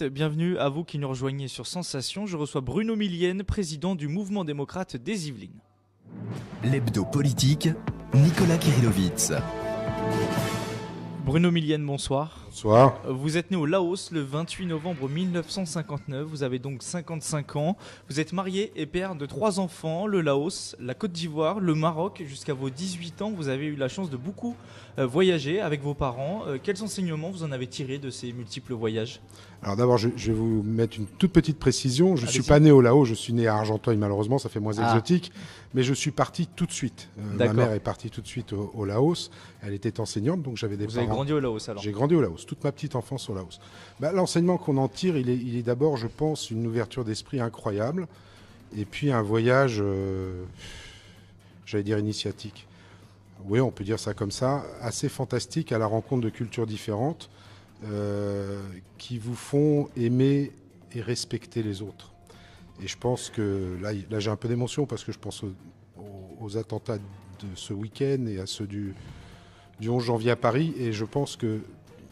Juliette, bienvenue à vous qui nous rejoignez sur Sensation. Je reçois Bruno Millienne, président du Mouvement démocrate des Yvelines. L'hebdo politique, Nicolas Kirillovitz. Bruno Millienne, bonsoir. Bonsoir. Vous êtes né au Laos le 28 novembre 1959, vous avez donc 55 ans. Vous êtes marié et père de 3 enfants, le Laos, la Côte d'Ivoire, le Maroc. Jusqu'à vos 18 ans, vous avez eu la chance de beaucoup voyager avec vos parents. Quels enseignements vous en avez tirés de ces multiples voyages ? Alors d'abord, je vais vous mettre une toute petite précision. Je ne suis Allez-y. pas né au Laos, je suis né à Argenteuil, malheureusement, ça fait moins exotique. Mais je suis parti tout de suite. Ma mère est partie tout de suite au Laos. Elle était enseignante, donc j'avais des Vous parents. avez grandi au Laos alors ? J'ai grandi au Laos, toute ma petite enfance au Laos. L'enseignement qu'on en tire, il est d'abord, je pense, une ouverture d'esprit incroyable. Et puis un voyage, j'allais dire initiatique. Oui, on peut dire ça comme ça, assez fantastique à la rencontre de cultures différentes qui vous font aimer et respecter les autres. Et je pense que, là j'ai un peu d'émotion parce que je pense aux attentats de ce week-end et à ceux du 11 janvier à Paris. Et je pense que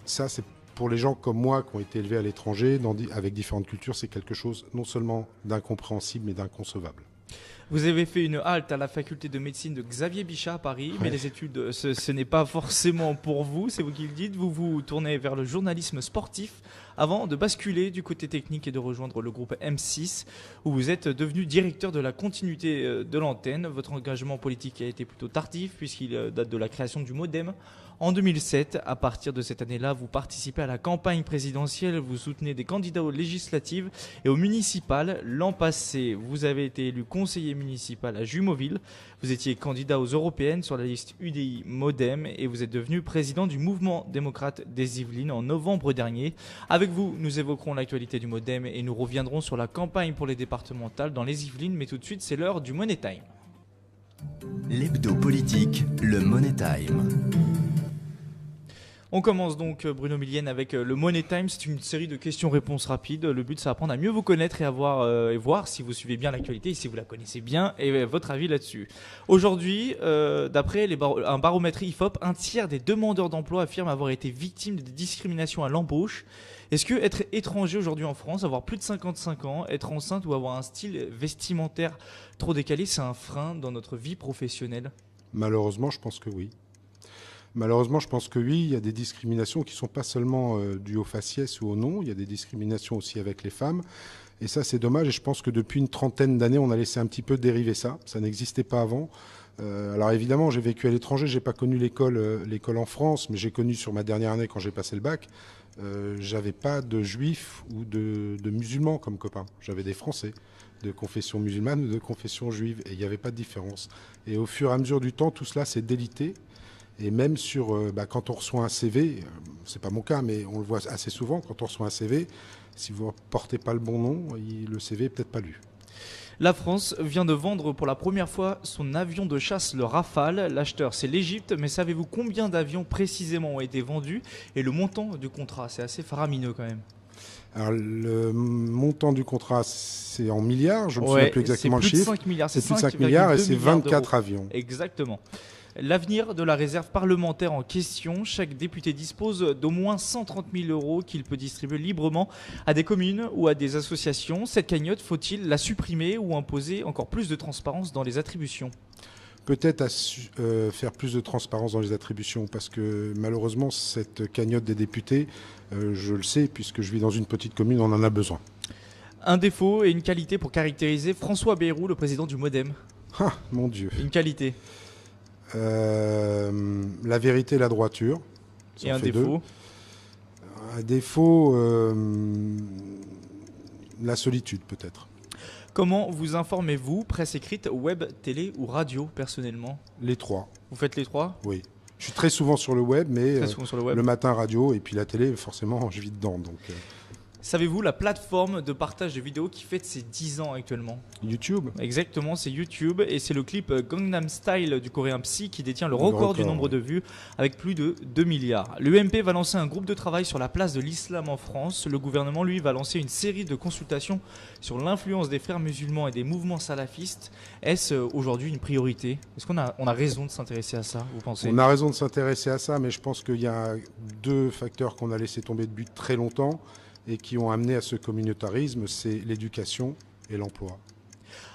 ça, c'est pour les gens comme moi qui ont été élevés à l'étranger, avec différentes cultures, c'est quelque chose non seulement d'incompréhensible, mais d'inconcevable. Vous avez fait une halte à la faculté de médecine de Xavier Bichat à Paris, mais les études, ce n'est pas forcément pour vous, c'est vous qui le dites. Vous vous tournez vers le journalisme sportif avant de basculer du côté technique et de rejoindre le groupe M6, où vous êtes devenu directeur de la continuité de l'antenne. Votre engagement politique a été plutôt tardif, puisqu'il date de la création du MoDem en 2007. À partir de cette année-là, vous participez à la campagne présidentielle, vous soutenez des candidats aux législatives et aux municipales. L'an passé, vous avez été élu conseiller municipal à Jumeauville. Vous étiez candidat aux européennes sur la liste UDI MoDem et vous êtes devenu président du Mouvement démocrate des Yvelines en novembre dernier. Avec vous, nous évoquerons l'actualité du MoDem et nous reviendrons sur la campagne pour les départementales dans les Yvelines. Mais tout de suite, c'est l'heure du Money Time. L'hebdo politique, le Money Time. On commence donc, Bruno Millienne, avec le Money Time. C'est une série de questions-réponses rapides. Le but, c'est d'apprendre à mieux vous connaître et voir si vous suivez bien l'actualité et si vous la connaissez bien et votre avis là-dessus. Aujourd'hui, d'après un baromètre IFOP, un tiers des demandeurs d'emploi affirment avoir été victimes de discrimination à l'embauche. Est-ce que être étranger aujourd'hui en France, avoir plus de 55 ans, être enceinte ou avoir un style vestimentaire trop décalé, c'est un frein dans notre vie professionnelle ? Malheureusement, je pense que oui. Malheureusement, je pense que oui, il y a des discriminations qui ne sont pas seulement dues au faciès ou au nom, il y a des discriminations aussi avec les femmes. Et ça, c'est dommage. Et je pense que depuis une trentaine d'années, on a laissé un petit peu dériver ça. Ça n'existait pas avant. Alors évidemment, j'ai vécu à l'étranger, je n'ai pas connu l'école en France, mais j'ai connu sur ma dernière année quand j'ai passé le bac. J'avais pas de juifs ou de musulmans comme copains. J'avais des Français de confession musulmane ou de confession juive. Et il n'y avait pas de différence. Et au fur et à mesure du temps, tout cela s'est délité. Et même quand on reçoit un CV, c'est pas mon cas, mais on le voit assez souvent, quand on reçoit un CV, si vous ne portez pas le bon nom, le CV n'est peut-être pas lu. La France vient de vendre pour la première fois son avion de chasse, le Rafale. L'acheteur, c'est l'Égypte, mais savez-vous combien d'avions précisément ont été vendus et le montant du contrat ? C'est assez faramineux quand même. Alors, le montant du contrat, c'est en milliards, je ne me souviens plus exactement le chiffre. C'est plus de 5 milliards, c'est plus de 5 milliards et c'est 24 avions. Exactement. L'avenir de la réserve parlementaire en question, chaque député dispose d'au moins 130 000 euros qu'il peut distribuer librement à des communes ou à des associations. Cette cagnotte, faut-il la supprimer ou imposer encore plus de transparence dans les attributions ? Peut-être faire plus de transparence dans les attributions, parce que malheureusement, cette cagnotte des députés, je le sais, puisque je vis dans une petite commune, on en a besoin. Un défaut et une qualité pour caractériser François Bayrou, le président du MoDem. Ah, mon Dieu. Une qualité. La vérité et la droiture. Et un défaut. Un défaut, la solitude peut-être. Comment vous informez-vous, presse écrite, web, télé ou radio, personnellement ? Les trois. Vous faites les trois ? Oui. Je suis très souvent sur le web, mais sur le web. Le matin radio et puis la télé, forcément, je vis dedans. Donc, Savez-vous la plateforme de partage de vidéos qui fête ses 10 ans actuellement ? YouTube. Exactement, c'est YouTube et c'est le clip Gangnam Style du coréen Psy qui détient le record du nombre de vues avec plus de 2 milliards. L'UMP va lancer un groupe de travail sur la place de l'islam en France. Le gouvernement, lui, va lancer une série de consultations sur l'influence des frères musulmans et des mouvements salafistes. Est-ce aujourd'hui une priorité ? Est-ce qu'on a raison de s'intéresser à ça, vous pensez ? On a raison de s'intéresser à ça, mais je pense qu'il y a deux facteurs qu'on a laissé tomber depuis très longtemps. et qui ont amené à ce communautarisme, c'est l'éducation et l'emploi.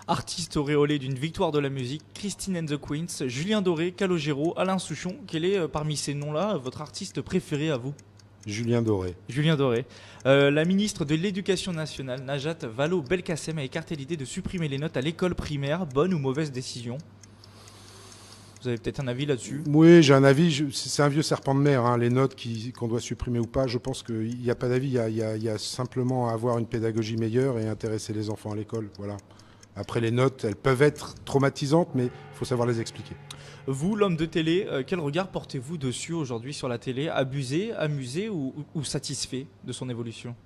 Artiste auréolé d'une victoire de la musique, Christine and the Queens, Julien Doré, Calogero, Alain Souchon. Quel est parmi ces noms-là votre artiste préféré à vous? Julien Doré. Julien Doré. La ministre de l'Éducation nationale, Najat Vallaud-Belkacem, a écarté l'idée de supprimer les notes à l'école primaire. Bonne ou mauvaise décision? Vous avez peut-être un avis là-dessus? Oui, j'ai un avis. C'est un vieux serpent de mer, hein, les notes qu'on doit supprimer ou pas. Je pense qu'il n'y a pas d'avis. Il y a simplement à avoir une pédagogie meilleure et intéresser les enfants à l'école. Voilà. Après, les notes, elles peuvent être traumatisantes, mais il faut savoir les expliquer. Vous, l'homme de télé, quel regard portez-vous dessus aujourd'hui sur la télé? Abusé, amusé ou satisfait de son évolution?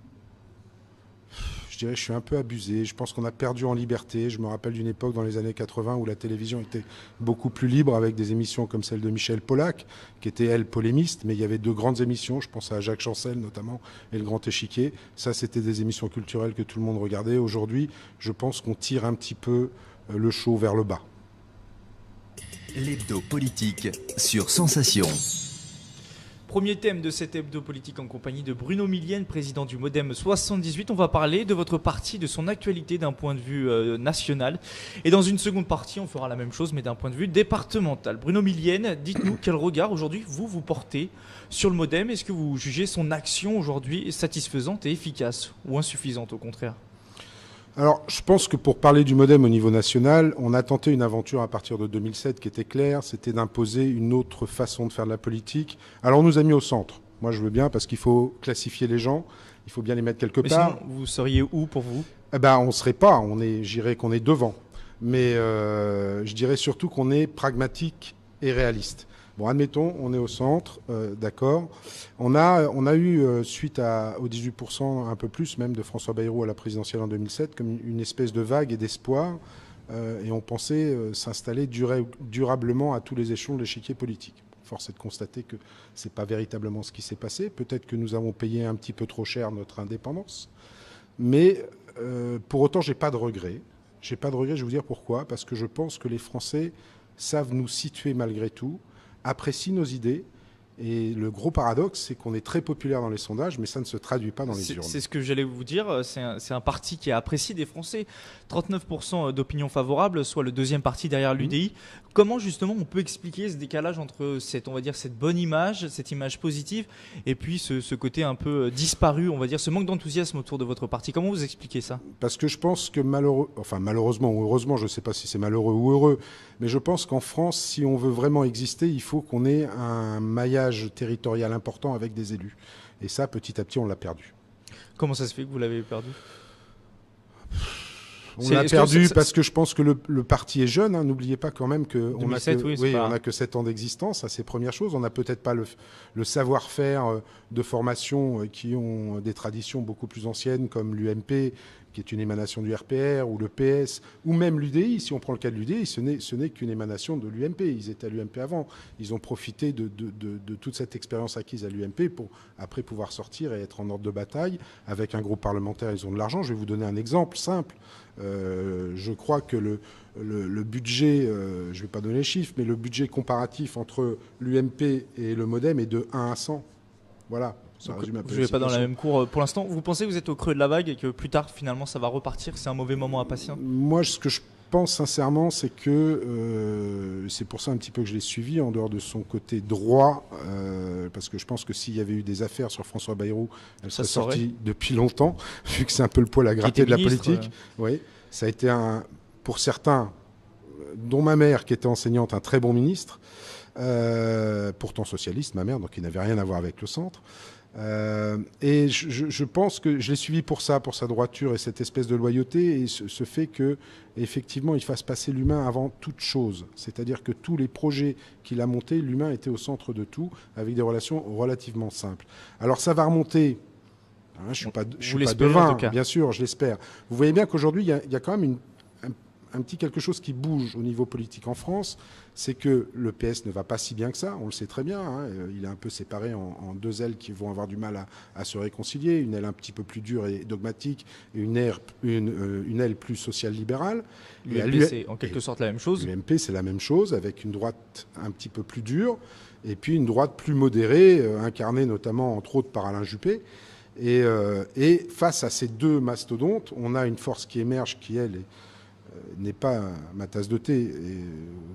Je dirais que je suis un peu abusé. Je pense qu'on a perdu en liberté. Je me rappelle d'une époque dans les années 80 où la télévision était beaucoup plus libre avec des émissions comme celle de Michel Polac, qui était, elle, polémiste. Mais il y avait de grandes émissions. Je pense à Jacques Chancel notamment et Le Grand Échiquier. Ça, c'était des émissions culturelles que tout le monde regardait. Aujourd'hui, je pense qu'on tire un petit peu le show vers le bas. L'hebdo politique sur Sensation. Premier thème de cet hebdo politique en compagnie de Bruno Millienne, président du Modem 78. On va parler de votre parti, de son actualité d'un point de vue national. Et dans une seconde partie, on fera la même chose, mais d'un point de vue départemental. Bruno Millienne, dites-nous quel regard aujourd'hui vous portez sur le Modem. Est-ce que vous jugez son action aujourd'hui satisfaisante et efficace ou insuffisante au contraire? Alors, je pense que pour parler du Modem au niveau national, on a tenté une aventure à partir de 2007 qui était claire, c'était d'imposer une autre façon de faire de la politique. Alors, on nous a mis au centre. Moi, je veux bien parce qu'il faut classifier les gens, il faut bien les mettre quelque part. Sinon, vous seriez où pour vous? Eh ben, on ne serait pas, je dirais qu'on est devant. Mais je dirais surtout qu'on est pragmatique et réaliste. Bon, admettons, on est au centre, d'accord. On a eu, suite aux 18%, un peu plus même, de François Bayrou à la présidentielle en 2007, comme une espèce de vague et d'espoir. Et on pensait s'installer durablement à tous les échelons de l'échiquier politique. Force est de constater que ce n'est pas véritablement ce qui s'est passé. Peut-être que nous avons payé un petit peu trop cher notre indépendance. Mais pour autant, je n'ai pas de regrets. Je vais vous dire pourquoi. Parce que je pense que les Français savent nous situer malgré tout, apprécient nos idées. Et le gros paradoxe, c'est qu'on est très populaire dans les sondages, mais ça ne se traduit pas dans les urnes. C'est ce que j'allais vous dire. C'est un parti qui est apprécié des Français. 39% d'opinion favorable, soit le deuxième parti derrière l'UDI. Comment justement on peut expliquer ce décalage entre cette bonne image, cette image positive, et puis ce côté un peu disparu, on va dire, ce manque d'enthousiasme autour de votre parti? Comment vous expliquez ça? Parce que je pense que malheureusement ou heureusement, je ne sais pas si c'est malheureux ou heureux, mais je pense qu'en France, si on veut vraiment exister, il faut qu'on ait un maillage territorial important avec des élus. Et ça, petit à petit, on l'a perdu. Comment ça se fait que vous l'avez perdu? On l'a perdu parce que je pense que le parti est jeune. Hein. N'oubliez pas quand même qu'on n'a que 7 ans d'existence. Ça, c'est première chose. On n'a peut-être pas le savoir-faire de formation qui ont des traditions beaucoup plus anciennes comme l'UMP, qui est une émanation du RPR, ou le PS, ou même l'UDI. Si on prend le cas de l'UDI, ce n'est qu'une émanation de l'UMP. Ils étaient à l'UMP avant. Ils ont profité de toute cette expérience acquise à l'UMP pour après pouvoir sortir et être en ordre de bataille. Avec un groupe parlementaire, ils ont de l'argent. Je vais vous donner un exemple simple. Je crois que le budget, je ne vais pas donner les chiffres, mais le budget comparatif entre l'UMP et le Modem est de 1 à 100. Voilà. Ça résume un peu. Je ne vais pas dans la même cour. Pour l'instant, vous pensez que vous êtes au creux de la vague et que plus tard, finalement, ça va repartir? C'est un mauvais moment à passer? Moi, ce que je pense sincèrement, c'est que c'est pour ça un petit peu que je l'ai suivi, en dehors de son côté droit, parce que je pense que s'il y avait eu des affaires sur François Bayrou, elle serait sortie depuis longtemps, vu que c'est un peu le poil à gratter de la politique. Oui, ça a été, pour certains, dont ma mère, qui était enseignante, un très bon ministre, pourtant socialiste, ma mère, donc il n'avait rien à voir avec le centre. Et je pense que je l'ai suivi pour ça, pour sa droiture et cette espèce de loyauté, et ce fait qu'effectivement il fasse passer l'humain avant toute chose. C'est-à-dire que tous les projets qu'il a montés, l'humain était au centre de tout, avec des relations relativement simples. Alors ça va remonter. Hein, je suis pas devin, bien sûr, je l'espère. Vous voyez bien qu'aujourd'hui il y a quand même un petit quelque chose qui bouge au niveau politique en France, c'est que le PS ne va pas si bien que ça, on le sait très bien, hein, il est un peu séparé en deux ailes qui vont avoir du mal à se réconcilier, une aile un petit peu plus dure et dogmatique, et une aile plus social-libérale. L'UMP, c'est en quelque sorte la même chose. L'UMP, c'est la même chose, avec une droite un petit peu plus dure, et puis une droite plus modérée, incarnée notamment, entre autres, par Alain Juppé. Et face à ces deux mastodontes, on a une force qui émerge qui, elle, n'est pas ma tasse de thé, et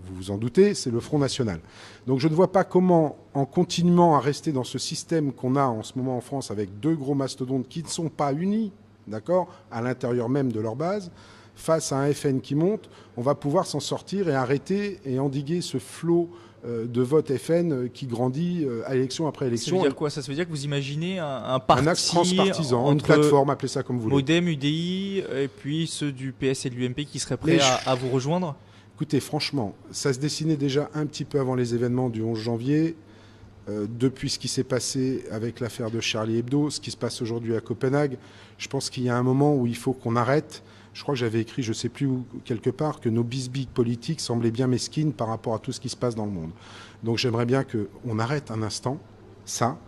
vous vous en doutez, c'est le Front National. Donc je ne vois pas comment, en continuant à rester dans ce système qu'on a en ce moment en France avec deux gros mastodontes qui ne sont pas unis, d'accord, à l'intérieur même de leur base, face à un FN qui monte, on va pouvoir s'en sortir et arrêter et endiguer ce flot de vote FN qui grandit à élection après élection. Ça veut dire quoi? Ça veut dire que vous imaginez un parti, un axe transpartisan, une plateforme, appelez ça comme vous voulez. Modem, UDI, et puis ceux du PS et de l'UMP qui seraient prêts à vous rejoindre? Écoutez, franchement, ça se dessinait déjà un petit peu avant les événements du 11 janvier. Depuis ce qui s'est passé avec l'affaire de Charlie Hebdo, ce qui se passe aujourd'hui à Copenhague, je pense qu'il y a un moment où il faut qu'on arrête. Je crois que j'avais écrit, je ne sais plus où, quelque part, que nos bisbilles politiques semblaient bien mesquines par rapport à tout ce qui se passe dans le monde. Donc j'aimerais bien qu'on arrête un instant ça,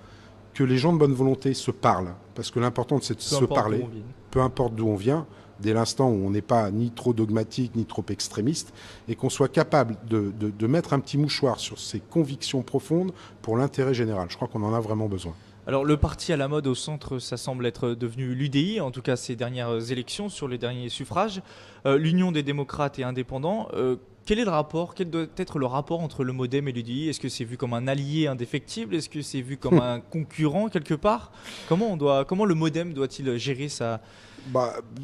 que les gens de bonne volonté se parlent, parce que l'important c'est de se parler, peu importe d'où on vient, dès l'instant où on n'est pas ni trop dogmatique ni trop extrémiste, et qu'on soit capable de mettre un petit mouchoir sur ses convictions profondes pour l'intérêt général. Je crois qu'on en a vraiment besoin. Alors le parti à la mode au centre, ça semble être devenu l'UDI, en tout cas ces dernières élections, sur les derniers suffrages. L'Union des démocrates et indépendants, quel est le rapport? Quel doit être le rapport entre le Modem et l'UDI? Est-ce que c'est vu comme un allié indéfectible? Est-ce que c'est vu comme un concurrent quelque part? Comment le Modem doit-il gérer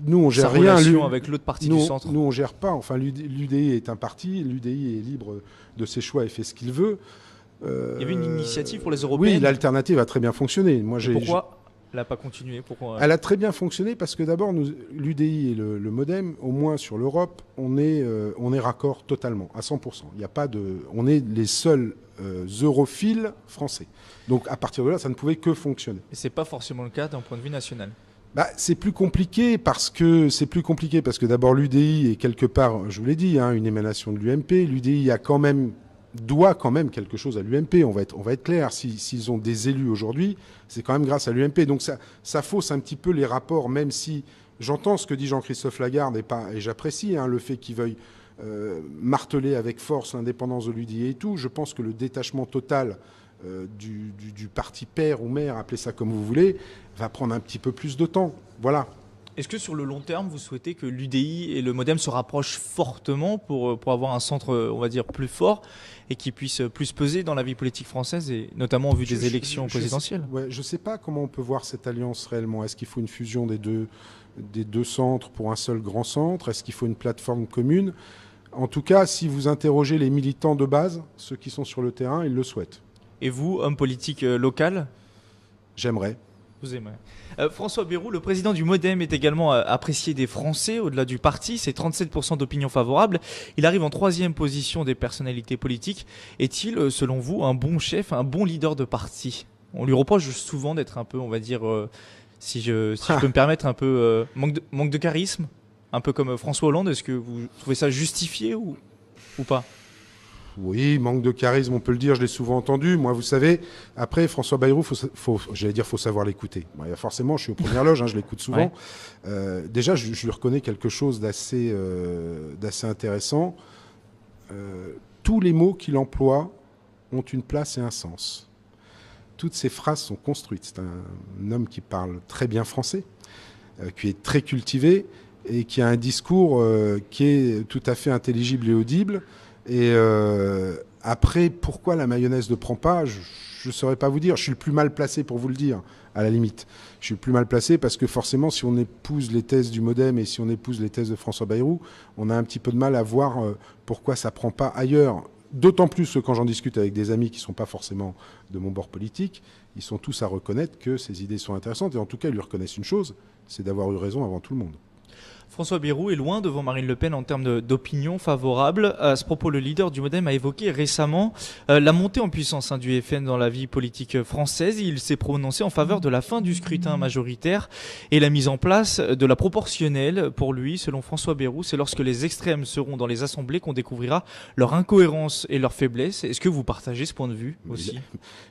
nous, on gère sa relation avec l'autre parti du centre? Nous, on gère pas. Enfin, l'UDI est un parti. L'UDI est libre de ses choix et fait ce qu'il veut. Il y avait une initiative pour les européennes. Oui, l'alternative a très bien fonctionné. Pourquoi elle n'a pas continué? Elle a très bien fonctionné parce que d'abord, l'UDI et le Modem, au moins sur l'Europe, on est raccord totalement, à 100%. On est les seuls europhiles français. Donc à partir de là, ça ne pouvait que fonctionner. Et ce n'est pas forcément le cas d'un point de vue national. C'est plus compliqué parce que d'abord l'UDI est quelque part, je vous l'ai dit, une émanation de l'UMP. L'UDI doit quand même quelque chose à l'UMP. On va être clair. S'ils ont des élus aujourd'hui, c'est quand même grâce à l'UMP. Donc ça fausse un petit peu les rapports, même si j'entends ce que dit Jean-Christophe Lagarde et j'apprécie le fait qu'il veuille marteler avec force l'indépendance de l'UDI et tout. Je pense que le détachement total du parti père ou mère, appelez ça comme vous voulez, va prendre un petit peu plus de temps. Voilà. Est-ce que sur le long terme, vous souhaitez que l'UDI et le Modem se rapprochent fortement pour avoir un centre, on va dire, plus fort et qui puisse plus peser dans la vie politique française, et notamment en vue des élections présidentielles? Je ne sais pas comment on peut voir cette alliance réellement. Est-ce qu'il faut une fusion des deux centres pour un seul grand centre? Est-ce qu'il faut une plateforme commune? En tout cas, si vous interrogez les militants de base, ceux qui sont sur le terrain, ils le souhaitent. Et vous, homme politique local? J'aimerais. Vous aimez. François Bayrou, le président du Modem, est également apprécié des Français au-delà du parti. C'est 37% d'opinion favorable. Il arrive en 3e position des personnalités politiques. Est-il, selon vous, un bon chef, un bon leader de parti? On lui reproche souvent d'être un peu, on va dire, si je peux me permettre, un peu manque de charisme, un peu comme François Hollande. Est-ce que vous trouvez ça justifié ou pas? Oui, manque de charisme, on peut le dire, je l'ai souvent entendu. Moi, vous savez, après, François Bayrou, faut savoir l'écouter. Forcément, je suis aux premières loges, je l'écoute souvent. Ouais. Déjà, je lui reconnais quelque chose d'assez intéressant. Tous les mots qu'il emploie ont une place et un sens. Toutes ces phrases sont construites. C'est un homme qui parle très bien français, qui est très cultivé et qui a un discours qui est tout à fait intelligible et audible. Et après, pourquoi la mayonnaise ne prend pas, je ne saurais pas vous dire. Je suis le plus mal placé pour vous le dire, à la limite. Je suis le plus mal placé parce que forcément, si on épouse les thèses du Modem et si on épouse les thèses de François Bayrou, on a un petit peu de mal à voir pourquoi ça ne prend pas ailleurs. D'autant plus que quand j'en discute avec des amis qui ne sont pas forcément de mon bord politique, ils sont tous à reconnaître que ces idées sont intéressantes. Et en tout cas, ils lui reconnaissent une chose, c'est d'avoir eu raison avant tout le monde. François Bayrou est loin devant Marine Le Pen en termes d'opinion favorable. À ce propos, le leader du Modem a évoqué récemment la montée en puissance du FN dans la vie politique française. Il s'est prononcé en faveur de la fin du scrutin majoritaire et la mise en place de la proportionnelle. Pour lui, selon François Bayrou, c'est lorsque les extrêmes seront dans les assemblées qu'on découvrira leur incohérence et leur faiblesse. Est-ce que vous partagez ce point de vue aussi?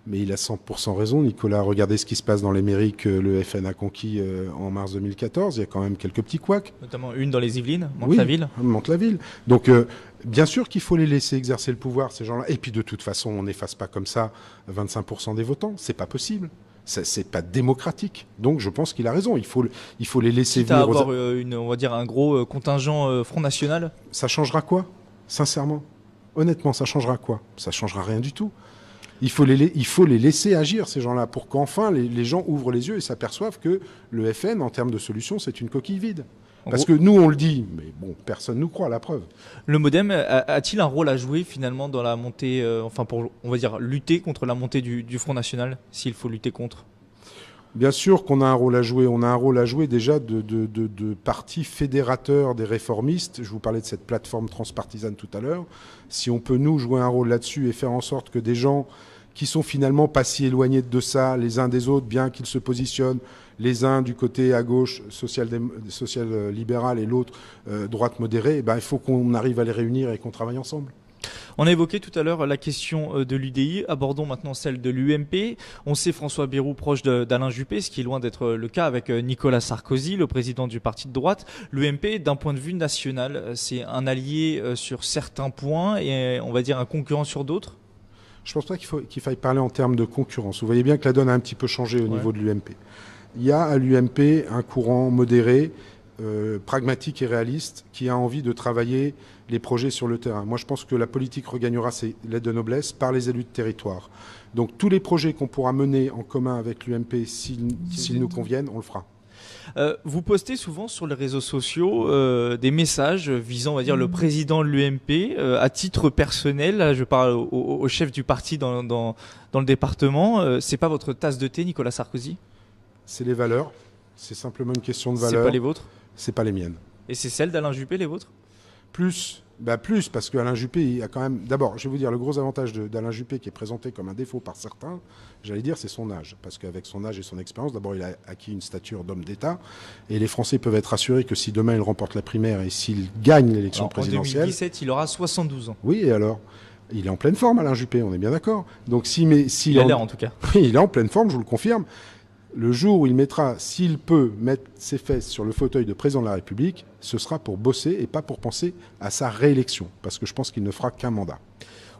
Mais il a 100% raison, Nicolas. Regardez ce qui se passe dans les mairies que le FN a conquis en mars 2014. Il y a quand même quelques petits couacs. Notamment une dans les Yvelines, Mantes-la-Ville. Oui, Mantes-la-Ville. Donc, bien sûr qu'il faut les laisser exercer le pouvoir, ces gens-là. Et puis, de toute façon, on n'efface pas comme ça 25% des votants. C'est pas possible. C'est pas démocratique. Donc je pense qu'il a raison. Il faut les laisser Quitte à venir. avoir on va dire un gros contingent Front National. Ça changera quoi, sincèrement? Honnêtement, ça changera quoi? Ça changera rien du tout. Il faut les laisser agir, ces gens-là, pour qu'enfin les gens ouvrent les yeux et s'aperçoivent que le FN, en termes de solution, c'est une coquille vide. Parce que nous, on le dit, mais bon, personne nous croit, à la preuve. Le MoDem a-t-il un rôle à jouer finalement dans la montée, pour, on va dire, lutter contre la montée du Front National, s'il faut lutter contre? Bien sûr qu'on a un rôle à jouer. On a un rôle à jouer déjà de parti fédérateur des réformistes. Je vous parlais de cette plateforme transpartisane tout à l'heure. Si on peut, nous, jouer un rôle là-dessus et faire en sorte que des gens qui sont finalement pas si éloignés de ça, les uns des autres, bien qu'ils se positionnent, les uns du côté à gauche, social-libéral, et l'autre droite modérée, il faut qu'on arrive à les réunir et qu'on travaille ensemble. On a évoqué tout à l'heure la question de l'UDI, abordons maintenant celle de l'UMP. On sait François Bayrou proche d'Alain Juppé, ce qui est loin d'être le cas avec Nicolas Sarkozy, le président du parti de droite. L'UMP, d'un point de vue national, c'est un allié sur certains points et on va dire un concurrent sur d'autres? Je ne pense pas qu'il faille parler en termes de concurrence. Vous voyez bien que la donne a un petit peu changé au niveau de l'UMP. Il y a à l'UMP un courant modéré, pragmatique et réaliste, qui a envie de travailler les projets sur le terrain. Moi, je pense que la politique regagnera ses lettres de noblesse par les élus de territoire. Donc, tous les projets qu'on pourra mener en commun avec l'UMP, s'ils nous conviennent, on le fera. Vous postez souvent sur les réseaux sociaux des messages visant, on va dire, le président de l'UMP à titre personnel. Là, je parle au chef du parti dans le département. C'est pas votre tasse de thé, Nicolas Sarkozy? C'est les valeurs. C'est simplement une question de valeurs. C'est pas les vôtres? C'est pas les miennes. Et c'est celle d'Alain Juppé, les vôtres? Plus, parce qu'Alain Juppé, il a quand même... D'abord, je vais vous dire, le gros avantage d'Alain Juppé, qui est présenté comme un défaut par certains, j'allais dire, c'est son âge. Parce qu'avec son âge et son expérience, d'abord, il a acquis une stature d'homme d'État. Et les Français peuvent être assurés que si demain il remporte la primaire et s'il gagne l'élection présidentielle... En 2017, il aura 72 ans. Oui, et alors? Il est en pleine forme, Alain Juppé, on est bien d'accord. Donc, il a l'air, en tout cas. Oui, il est en pleine forme, je vous le confirme. Le jour où il mettra, s'il peut, mettre ses fesses sur le fauteuil de président de la République, ce sera pour bosser et pas pour penser à sa réélection, parce que je pense qu'il ne fera qu'un mandat.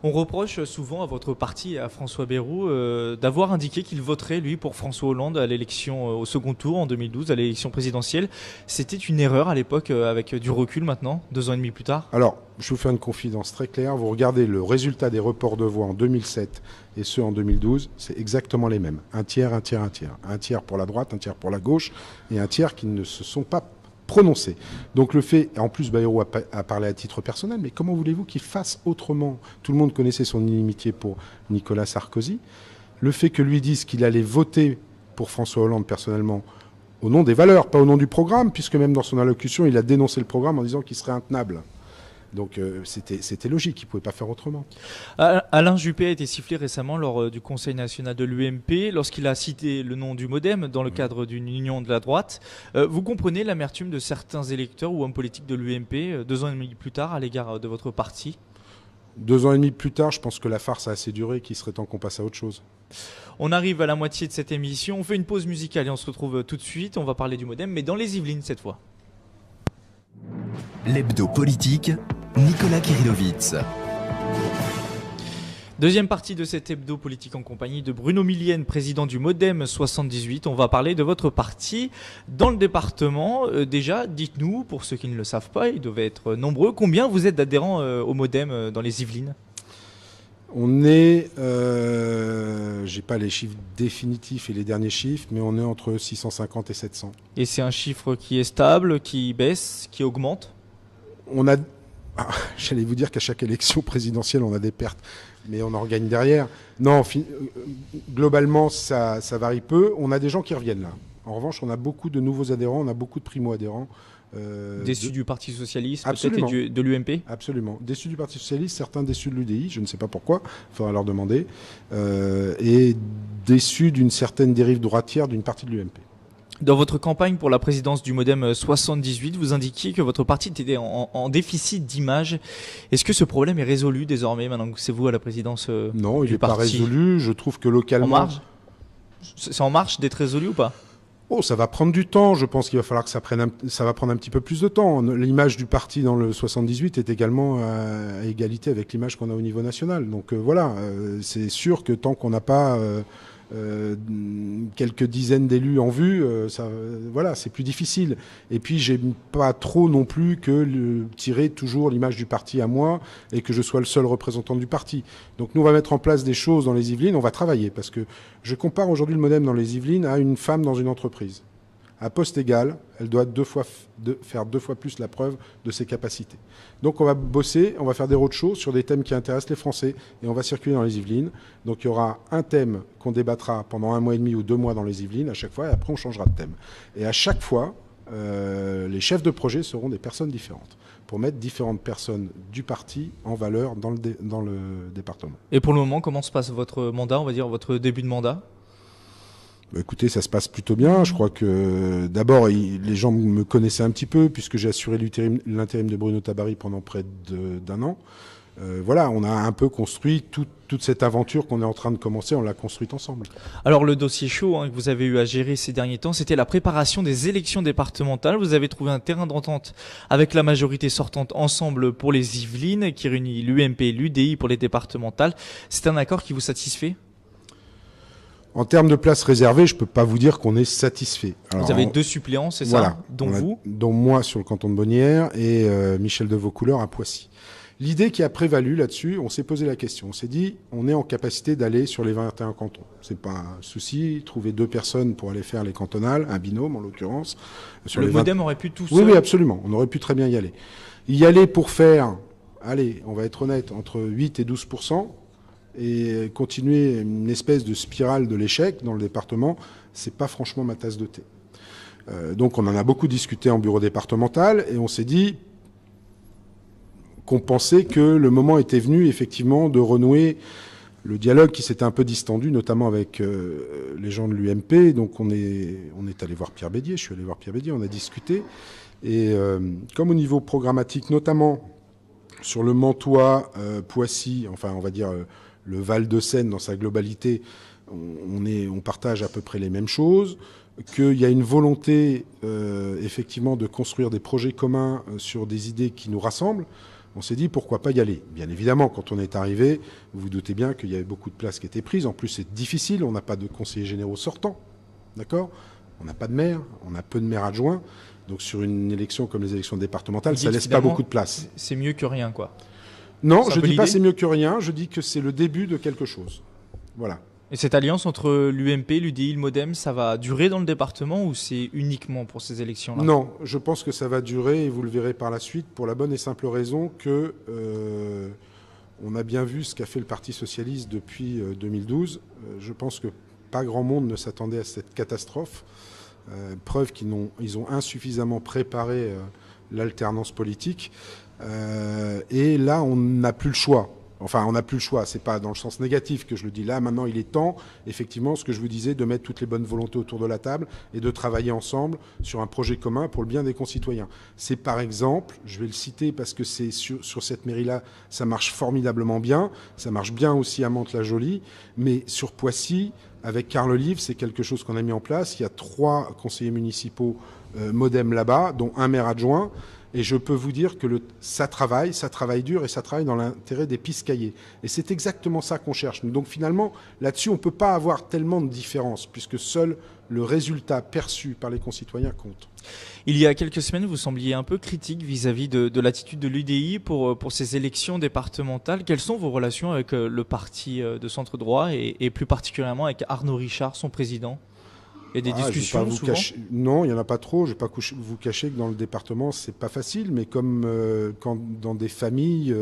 On reproche souvent à votre parti et à François Bayrou d'avoir indiqué qu'il voterait, lui, pour François Hollande à l'élection au second tour en 2012, à l'élection présidentielle. C'était une erreur à l'époque, avec du recul maintenant, 2 ans et demi plus tard? Alors, je vous fais une confidence très claire. Vous regardez le résultat des reports de voix en 2007 et ceux en 2012, c'est exactement les mêmes. Un tiers, un tiers, un tiers. Un tiers pour la droite, un tiers pour la gauche et un tiers qui ne se sont pas prononcé. Donc le fait, en plus Bayrou a parlé à titre personnel, mais comment voulez-vous qu'il fasse autrement? Tout le monde connaissait son inimitié pour Nicolas Sarkozy. Le fait que lui dise qu'il allait voter pour François Hollande personnellement, au nom des valeurs, pas au nom du programme, puisque même dans son allocution, il a dénoncé le programme en disant qu'il serait intenable. Donc c'était logique, il ne pouvait pas faire autrement. Alain Juppé a été sifflé récemment lors du Conseil national de l'UMP, lorsqu'il a cité le nom du MoDem dans le cadre d'une union de la droite. Vous comprenez l'amertume de certains électeurs ou hommes politiques de l'UMP 2 ans et demi plus tard à l'égard de votre parti? 2 ans et demi plus tard, je pense que la farce a assez duré, qu'il serait temps qu'on passe à autre chose. On arrive à la moitié de cette émission, on fait une pause musicale et on se retrouve tout de suite. On va parler du MoDem, mais dans les Yvelines cette fois. L'hebdo politique, Nicolas Kirillovitz. Deuxième partie de cet hebdo politique en compagnie de Bruno Millienne, président du MoDem 78. On va parler de votre parti dans le département. Déjà, dites-nous, pour ceux qui ne le savent pas, ils doivent être nombreux, combien vous êtes d'adhérents au MoDem dans les Yvelines? On est, j'ai pas les chiffres définitifs et les derniers chiffres, mais on est entre 650 et 700. Et c'est un chiffre qui est stable, qui baisse, qui augmente? J'allais vous dire qu'à chaque élection présidentielle, on a des pertes, mais on en regagne derrière. Non, globalement, ça varie peu. On a des gens qui reviennent là. En revanche, on a beaucoup de nouveaux adhérents, on a beaucoup de primo-adhérents. Déçus du Parti Socialiste, peut-être, et de l'UMP? Absolument. Déçus du Parti Socialiste, certains déçus de l'UDI, je ne sais pas pourquoi, il faudra leur demander, et déçus d'une certaine dérive droitière d'une partie de l'UMP. Dans votre campagne pour la présidence du MoDem 78, vous indiquiez que votre parti était en déficit d'image. Est-ce que ce problème est résolu désormais, maintenant que c'est vous à la présidence du parti? Non, il n'est pas résolu. Je trouve que localement... En marche? C'est en marche d'être résolu ou pas? Oh, ça va prendre du temps. Je pense qu'il va falloir que ça va prendre un petit peu plus de temps. L'image du parti dans le 78 est également à égalité avec l'image qu'on a au niveau national. Donc voilà, c'est sûr que tant qu'on n'a pas quelques dizaines d'élus en vue, voilà, c'est plus difficile. Et puis, j'aime pas trop non plus que tirer toujours l'image du parti à moi et que je sois le seul représentant du parti. Donc, nous, on va mettre en place des choses dans les Yvelines, on va travailler, parce que je compare aujourd'hui le MoDem dans les Yvelines à une femme dans une entreprise. À poste égal, elle doit faire 2 fois plus la preuve de ses capacités. Donc on va bosser, on va faire des roadshows sur des thèmes qui intéressent les Français et on va circuler dans les Yvelines. Donc il y aura un thème qu'on débattra pendant 1 mois et demi ou 2 mois dans les Yvelines à chaque fois et après on changera de thème. Et à chaque fois, les chefs de projet seront des personnes différentes pour mettre différentes personnes du parti en valeur dans le département. Et pour le moment, comment se passe votre mandat, on va dire votre début de mandat ? Écoutez, ça se passe plutôt bien. Je crois que d'abord, les gens me connaissaient un petit peu puisque j'ai assuré l'intérim de Bruno Tabary pendant près d'1 an. Voilà, on a un peu construit toute cette aventure qu'on est en train de commencer, on l'a construite ensemble. Alors le dossier chaud que vous avez eu à gérer ces derniers temps, c'était la préparation des élections départementales. Vous avez trouvé un terrain d'entente avec la majorité sortante Ensemble pour les Yvelines qui réunit l'UMP et l'UDI pour les départementales. C'est un accord qui vous satisfait ? En termes de places réservées, je ne peux pas vous dire qu'on est satisfait. Alors, vous avez 2 suppléants, c'est voilà, ça, dont moi sur le canton de Bonnières et Michel de Vaucouleurs à Poissy. L'idée qui a prévalu là-dessus, on s'est posé la question. On s'est dit, on est en capacité d'aller sur les 21 cantons. C'est pas un souci. Trouver 2 personnes pour aller faire les cantonales, un binôme en l'occurrence. Sur le MoDem aurait pu tout seul. Oui, absolument. On aurait pu très bien y aller. Y aller pour faire, allez, on va être honnête, entre 8 et 12%. Et continuer une espèce de spirale de l'échec dans le département, c'est pas franchement ma tasse de thé. Donc on en a beaucoup discuté en bureau départemental et on s'est dit qu'on pensait que le moment était venu effectivement de renouer le dialogue qui s'était un peu distendu, notamment avec les gens de l'UMP. Donc on est allé voir Pierre Bédier, je suis allé voir Pierre Bédier, on a discuté. Et comme au niveau programmatique, notamment sur le Mantois, Poissy, enfin on va dire le Val-de-Seine dans sa globalité, on partage à peu près les mêmes choses, qu'il y a une volonté effectivement de construire des projets communs sur des idées qui nous rassemblent. On s'est dit pourquoi pas y aller. Bien évidemment, quand on est arrivé, vous vous doutez bien qu'il y avait beaucoup de places qui étaient prises. En plus, c'est difficile, on n'a pas de conseillers généraux sortants, d'accord ? On n'a pas de maire, on a peu de maires adjoints. Donc sur une élection comme les élections départementales, ça laisse pas beaucoup de place. C'est mieux que rien, quoi. Non, je dis pas c'est mieux que rien, je dis que c'est le début de quelque chose. Voilà. Et cette alliance entre l'UMP, l'UDI, le MoDem, ça va durer dans le département ou c'est uniquement pour ces élections-là ? Non, je pense que ça va durer et vous le verrez par la suite pour la bonne et simple raison que on a bien vu ce qu'a fait le Parti socialiste depuis 2012. Je pense que pas grand monde ne s'attendait à cette catastrophe. Preuve qu'ils ont insuffisamment préparé l'alternance politique. Et là, on n'a plus le choix. Enfin, on n'a plus le choix. C'est pas dans le sens négatif que je le dis. Là, maintenant, il est temps, effectivement, ce que je vous disais, de mettre toutes les bonnes volontés autour de la table et de travailler ensemble sur un projet commun pour le bien des concitoyens. C'est par exemple, je vais le citer parce que c'est sur cette mairie-là, ça marche formidablement bien. Ça marche bien aussi à Mantes-la-Jolie. Mais sur Poissy, avec Carl Olive, c'est quelque chose qu'on a mis en place. Il y a 3 conseillers municipaux MoDem là-bas, dont un maire adjoint. Et je peux vous dire que ça travaille dur et ça travaille dans l'intérêt des piscaillers. Et c'est exactement ça qu'on cherche. Donc finalement, là-dessus, on ne peut pas avoir tellement de différence, puisque seul le résultat perçu par les concitoyens compte. Il y a quelques semaines, vous sembliez un peu critique vis-à-vis de l'attitude de l'UDI pour ces élections départementales. Quelles sont vos relations avec le parti de centre droit et plus particulièrement avec Arnaud Richard, son président ? Il y a des discussions souvent ? Non, il n'y en a pas trop. Je ne vais pas vous cacher que dans le département, c'est pas facile. Mais comme quand dans des familles,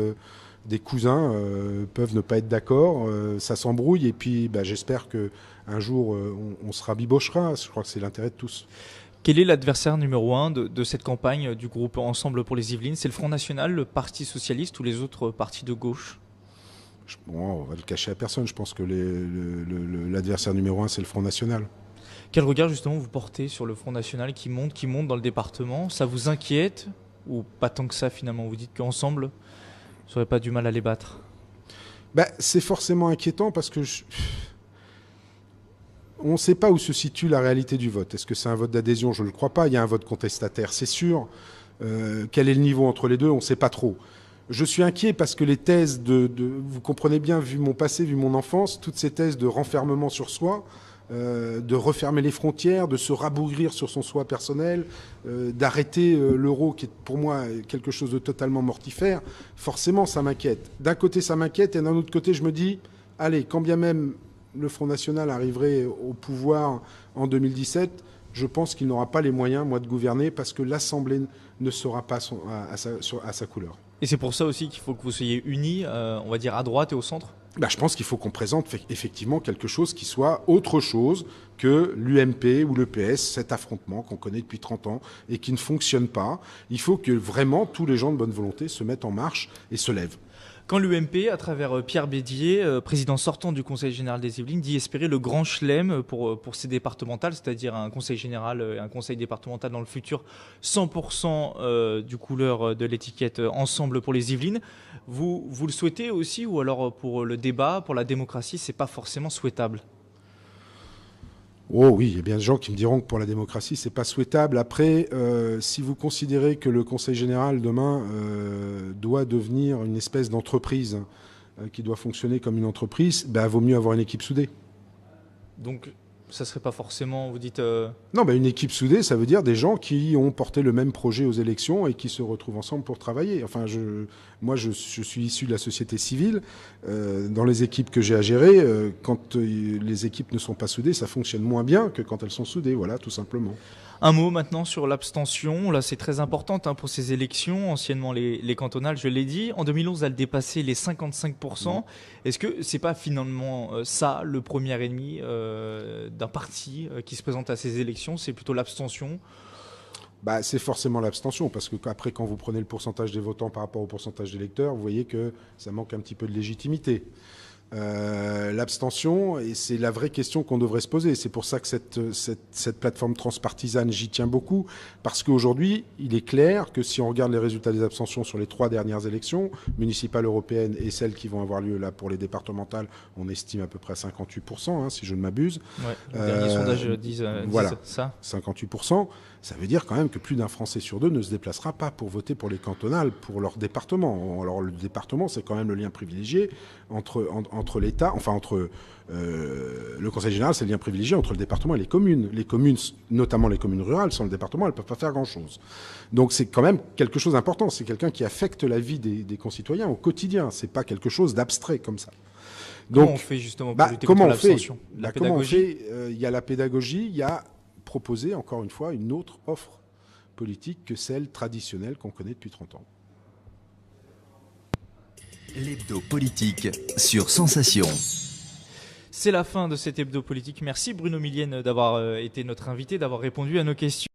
des cousins peuvent ne pas être d'accord, ça s'embrouille. Et puis j'espère qu'un jour, on se rabibochera. Je crois que c'est l'intérêt de tous. Quel est l'adversaire numéro 1 de cette campagne du groupe Ensemble pour les Yvelines ? C'est le Front National, le Parti Socialiste ou les autres partis de gauche ? On va le cacher à personne. Je pense que l'adversaire numéro 1, c'est le Front National. Quel regard justement vous portez sur le Front National qui monte dans le département ? Ça vous inquiète ou pas tant que ça finalement ? Vous dites qu'ensemble, vous n'aurez pas du mal à les battre ? C'est forcément inquiétant parce que on ne sait pas où se situe la réalité du vote. Est-ce que c'est un vote d'adhésion ? Je ne le crois pas. Il y a un vote contestataire, c'est sûr. Quel est le niveau entre les deux ? On ne sait pas trop. Je suis inquiet parce que les thèses vous comprenez bien, vu mon passé, vu mon enfance, toutes ces thèses de renfermement sur soi, de refermer les frontières, de se rabougrir sur son soi personnel, d'arrêter l'euro, qui est pour moi quelque chose de totalement mortifère, forcément ça m'inquiète. D'un côté ça m'inquiète et d'un autre côté je me dis, allez, quand bien même le Front National arriverait au pouvoir en 2017, je pense qu'il n'aura pas les moyens, moi, de gouverner parce que l'Assemblée ne sera pas à sa couleur. Et c'est pour ça aussi qu'il faut que vous soyez unis, on va dire à droite et au centre. Je pense qu'il faut qu'on présente effectivement quelque chose qui soit autre chose que l'UMP ou le PS, cet affrontement qu'on connaît depuis 30 ans et qui ne fonctionne pas. Il faut que vraiment tous les gens de bonne volonté se mettent en marche et se lèvent. Quand l'UMP, à travers Pierre Bédier, président sortant du Conseil général des Yvelines, dit espérer le grand chelem pour ces départementales, c'est-à-dire un Conseil général et un Conseil départemental dans le futur, 100% du couleur de l'étiquette ensemble pour les Yvelines, vous le souhaitez aussi, ou alors pour le débat, pour la démocratie, c'est pas forcément souhaitable? Oh oui, il y a bien des gens qui me diront que pour la démocratie, c'est pas souhaitable. Après, si vous considérez que le Conseil général demain doit devenir une espèce d'entreprise qui doit fonctionner comme une entreprise, vaut mieux avoir une équipe soudée. Donc, ça serait pas forcément, vous dites... Non, une équipe soudée, ça veut dire des gens qui ont porté le même projet aux élections et qui se retrouvent ensemble pour travailler. Enfin, moi, je suis issu de la société civile. Dans les équipes que j'ai à gérer, quand les équipes ne sont pas soudées, ça fonctionne moins bien que quand elles sont soudées. Voilà, tout simplement. Un mot maintenant sur l'abstention. Là, c'est très important pour ces élections, anciennement les cantonales, je l'ai dit. En 2011, elle dépassait les 55%. Est-ce que c'est pas finalement ça, le premier ennemi d'un parti qui se présente à ces élections? C'est plutôt l'abstention? C'est forcément l'abstention, parce que après, quand vous prenez le pourcentage des votants par rapport au pourcentage d'électeurs, vous voyez que ça manque un petit peu de légitimité. L'abstention, et c'est la vraie question qu'on devrait se poser. C'est pour ça que cette plateforme transpartisane, j'y tiens beaucoup, parce qu'aujourd'hui, il est clair que si on regarde les résultats des abstentions sur les 3 dernières élections, municipales, européennes et celles qui vont avoir lieu là pour les départementales, on estime à peu près à 58%, si je ne m'abuse. Ouais, les derniers sondages disent ça. 58%. Ça veut dire quand même que plus d'un Français sur 2 ne se déplacera pas pour voter pour les cantonales, pour leur département. Alors le département, c'est quand même le lien privilégié entre l'État, le Conseil général, c'est le lien privilégié entre le département et les communes. Les communes, notamment les communes rurales, sans le département, elles ne peuvent pas faire grand-chose. Donc c'est quand même quelque chose d'important. C'est quelqu'un qui affecte la vie des concitoyens au quotidien. C'est pas quelque chose d'abstrait comme ça. Donc, comment on fait justement pour lutter contre l'abstention? La pédagogie. Il y a la pédagogie, il y a proposer, encore une fois, une autre offre politique que celle traditionnelle qu'on connaît depuis 30 ans. L'hebdo politique sur Sensation. C'est la fin de cet hebdo politique. Merci Bruno Millienne d'avoir été notre invité, d'avoir répondu à nos questions.